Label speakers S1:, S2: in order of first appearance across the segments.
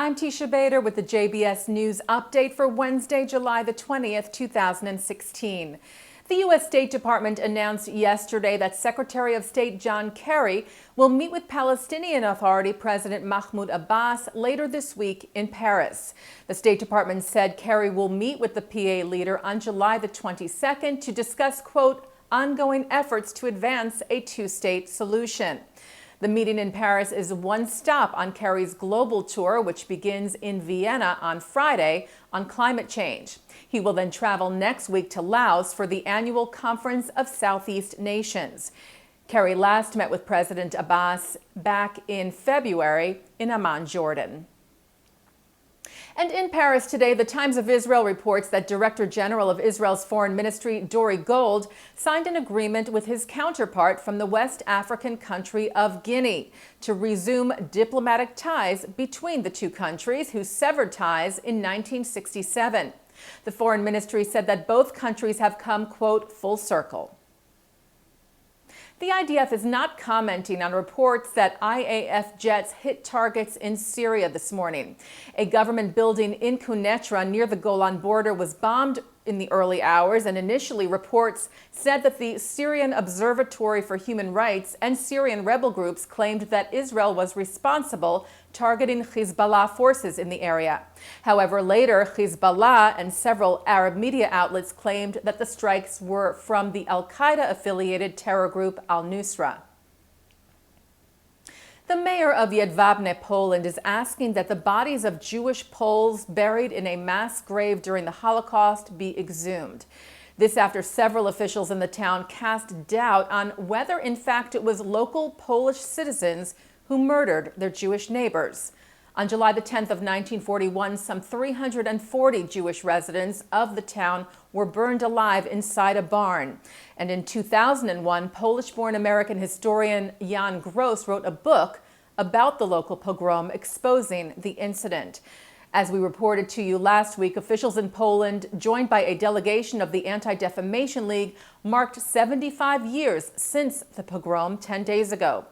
S1: I'm Teisha Bader with the JBS News Update for Wednesday, July the 20th, 2016. The U.S. State Department announced yesterday that Secretary of State John Kerry will meet with Palestinian Authority President Mahmoud Abbas later this week in Paris. The State Department said Kerry will meet with the PA leader on July the 22nd to discuss, quote, ongoing efforts to advance a two-state solution. The meeting in Paris is one stop on Kerry's global tour, which begins in Vienna on Friday on climate change. He will then travel next week to Laos for the annual Conference of Southeast Nations. Kerry last met with President Abbas back in February in Amman, Jordan. And in Paris today, the Times of Israel reports that Director General of Israel's Foreign Ministry, Dori Gold, signed an agreement with his counterpart from the West African country of Guinea to resume diplomatic ties between the two countries, who severed ties in 1967. The Foreign Ministry said that both countries have come, quote, full circle. The IDF is not commenting on reports that IAF jets hit targets in Syria this morning. A government building in Quneitra near the Golan border was bombed in the early hours, and initially reports said that the Syrian Observatory for Human Rights and Syrian rebel groups claimed that Israel was responsible, targeting Hezbollah forces in the area. However, later Hezbollah and several Arab media outlets claimed that the strikes were from the al-Qaeda-affiliated terror group al-Nusra. The mayor of Jedwabne, Poland, is asking that the bodies of Jewish Poles buried in a mass grave during the Holocaust be exhumed. This after several officials in the town cast doubt on whether, in fact, it was local Polish citizens who murdered their Jewish neighbors. On July the 10th of 1941, some 340 Jewish residents of the town were burned alive inside a barn. And in 2001, Polish-born American historian Jan Gross wrote a book about the local pogrom exposing the incident. As we reported to you last week, officials in Poland, joined by a delegation of the Anti-Defamation League, marked 75 years since the pogrom 10 days ago.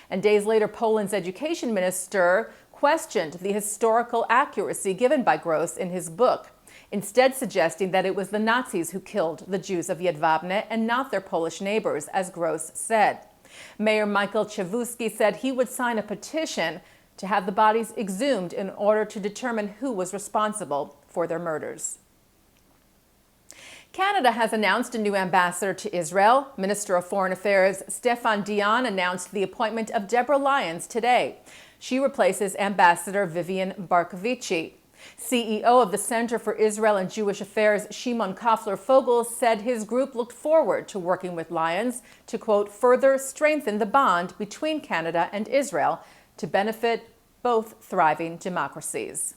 S1: And days later, Poland's education minister questioned the historical accuracy given by Gross in his book, instead suggesting that it was the Nazis who killed the Jews of Jedwabne and not their Polish neighbors, as Gross said. Mayor Michael Czewuski said he would sign a petition to have the bodies exhumed in order to determine who was responsible for their murders. Canada has announced a new ambassador to Israel. Minister of Foreign Affairs Stéphane Dion announced the appointment of Deborah Lyons today. She replaces Ambassador Vivian Barkovici. CEO of the Center for Israel and Jewish Affairs, Shimon Kofler-Fogel, said his group looked forward to working with Lyons to, quote, further strengthen the bond between Canada and Israel to benefit both thriving democracies.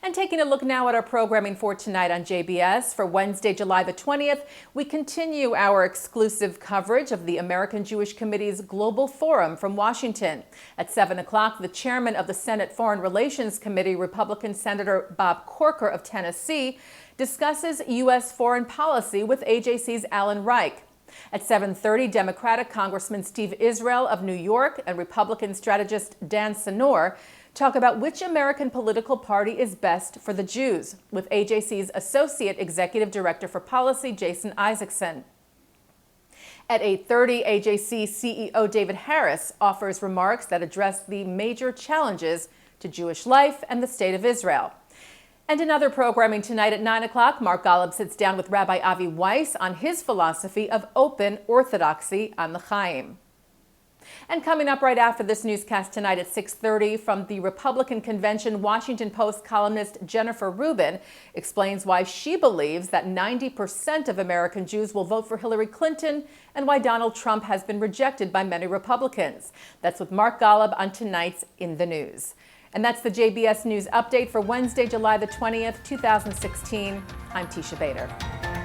S1: And taking a look now at our programming for tonight on JBS. For Wednesday, July the 20th, we continue our exclusive coverage of the American Jewish Committee's Global Forum from Washington. At 7 o'clock, the chairman of the Senate Foreign Relations Committee, Republican Senator Bob Corker of Tennessee, discusses U.S. foreign policy with AJC's Alan Reich. At 7:30, Democratic Congressman Steve Israel of New York and Republican strategist Dan Senor talk about which American political party is best for the Jews, with AJC's Associate Executive Director for Policy, Jason Isaacson. At 8:30, AJC CEO David Harris offers remarks that address the major challenges to Jewish life and the State of Israel. And in other programming tonight at 9 o'clock, Mark Golub sits down with Rabbi Avi Weiss on his philosophy of open orthodoxy on the Chaim. And coming up right after this newscast tonight at 6:30 from the Republican Convention, Washington Post columnist Jennifer Rubin explains why she believes that 90% of American Jews will vote for Hillary Clinton and why Donald Trump has been rejected by many Republicans. That's with Mark Golub on tonight's In the News. And that's the JBS News Update for Wednesday, July the 20th, 2016. I'm Teisha Bader.